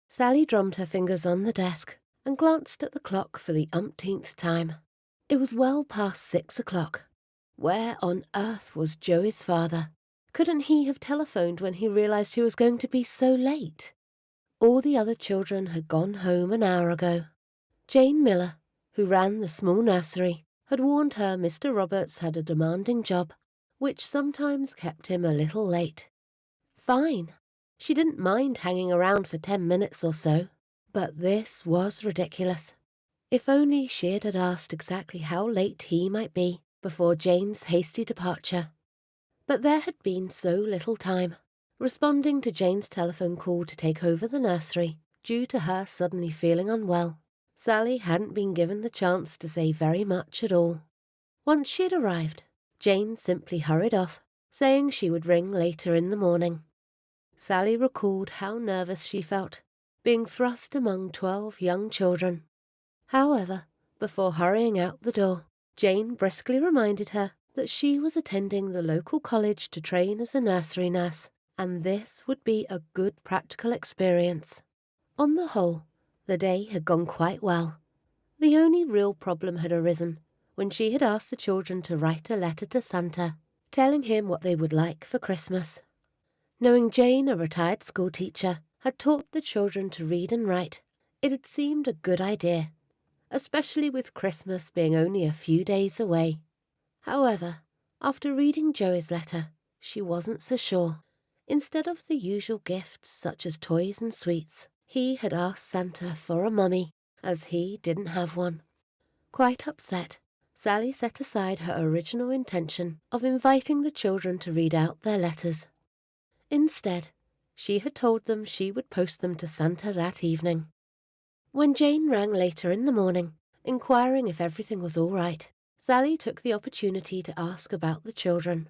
Sally drummed her fingers on the desk and glanced at the clock for the umpteenth time. It was well past 6 o'clock. Where on earth was Joey's father? Couldn't he have telephoned when he realised he was going to be so late? All the other children had gone home an hour ago. Jane Miller, who ran the small nursery, had warned her Mr. Roberts had a demanding job, which sometimes kept him a little late. Fine. She didn't mind hanging around for 10 minutes or so, but this was ridiculous. If only she had asked exactly how late he might be before Jane's hasty departure. But there had been so little time. Responding to Jane's telephone call to take over the nursery, due to her suddenly feeling unwell, Sally hadn't been given the chance to say very much at all. Once she had arrived, Jane simply hurried off, saying she would ring later in the morning. Sally recalled how nervous she felt, being thrust among 12 young children. However, before hurrying out the door, Jane briskly reminded her that she was attending the local college to train as a nursery nurse, and this would be a good practical experience. On the whole, the day had gone quite well. The only real problem had arisen when she had asked the children to write a letter to Santa, telling him what they would like for Christmas. Knowing Jane, a retired schoolteacher, had taught the children to read and write, it had seemed a good idea, especially with Christmas being only a few days away. However, after reading Joey's letter, she wasn't so sure. Instead of the usual gifts such as toys and sweets, he had asked Santa for a mummy, as he didn't have one. Quite upset, Sally set aside her original intention of inviting the children to read out their letters. Instead, she had told them she would post them to Santa that evening. When Jane rang later in the morning, inquiring if everything was all right, Sally took the opportunity to ask about the children.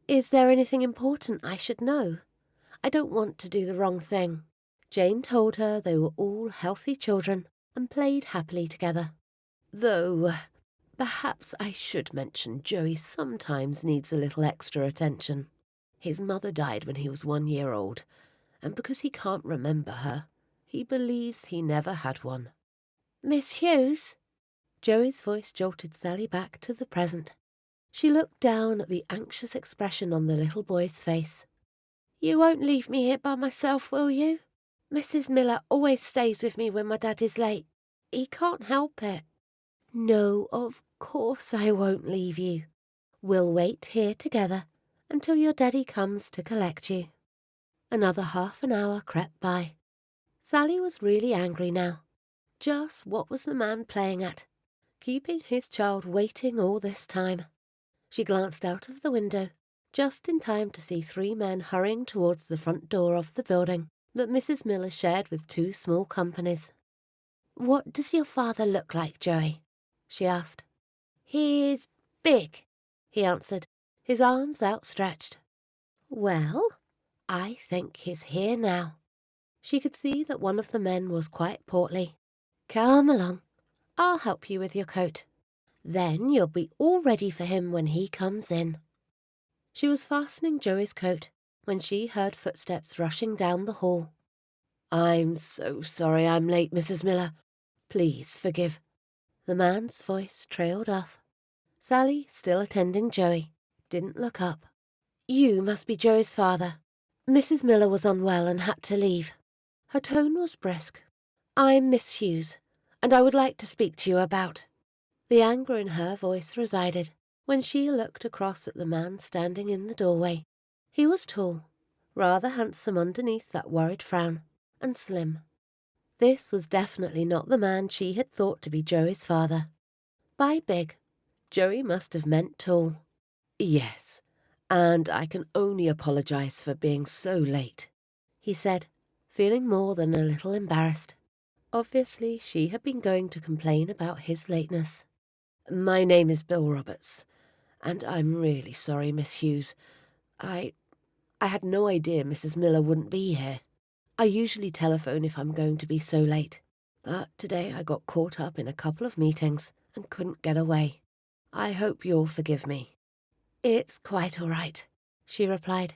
"Is there anything important I should know? I don't want to do the wrong thing." Jane told her they were all healthy children and played happily together. "Though, perhaps I should mention Joey sometimes needs a little extra attention. His mother died when he was 1 year old, and because he can't remember her, he believes he never had one." "Miss Hughes?" Joey's voice jolted Sally back to the present. She looked down at the anxious expression on the little boy's face. "You won't leave me here by myself, will you? Mrs. Miller always stays with me when my dad is late. He can't help it." "No, of course I won't leave you. We'll wait here together until your daddy comes to collect you." Another half an hour crept by. Sally was really angry now. Just what was the man playing at? Keeping his child waiting all this time. She glanced out of the window, just in time to see 3 men hurrying towards the front door of the building that Mrs. Miller shared with 2 small companies. "What does your father look like, Joey?" she asked. "He's big," he answered, his arms outstretched. "Well, I think he's here now." She could see that one of the men was quite portly. "Come along. I'll help you with your coat. Then you'll be all ready for him when he comes in." She was fastening Joey's coat when she heard footsteps rushing down the hall. "I'm so sorry I'm late, Mrs. Miller. Please forgive." The man's voice trailed off. Sally, still attending Joey, didn't look up. "You must be Joey's father. Mrs. Miller was unwell and had to leave." Her tone was brisk. "I'm Miss Hughes, and I would like to speak to you about—" The anger in her voice resided when she looked across at the man standing in the doorway. He was tall, rather handsome underneath that worried frown, and slim. This was definitely not the man she had thought to be Joey's father. By big, Joey must have meant tall. "Yes, and I can only apologize for being so late," he said, feeling more than a little embarrassed. Obviously, she had been going to complain about his lateness. "My name is Bill Roberts, and I'm really sorry, Miss Hughes. I had no idea Mrs. Miller wouldn't be here. I usually telephone if I'm going to be so late, but today I got caught up in a couple of meetings and couldn't get away. I hope you'll forgive me." "It's quite all right," she replied.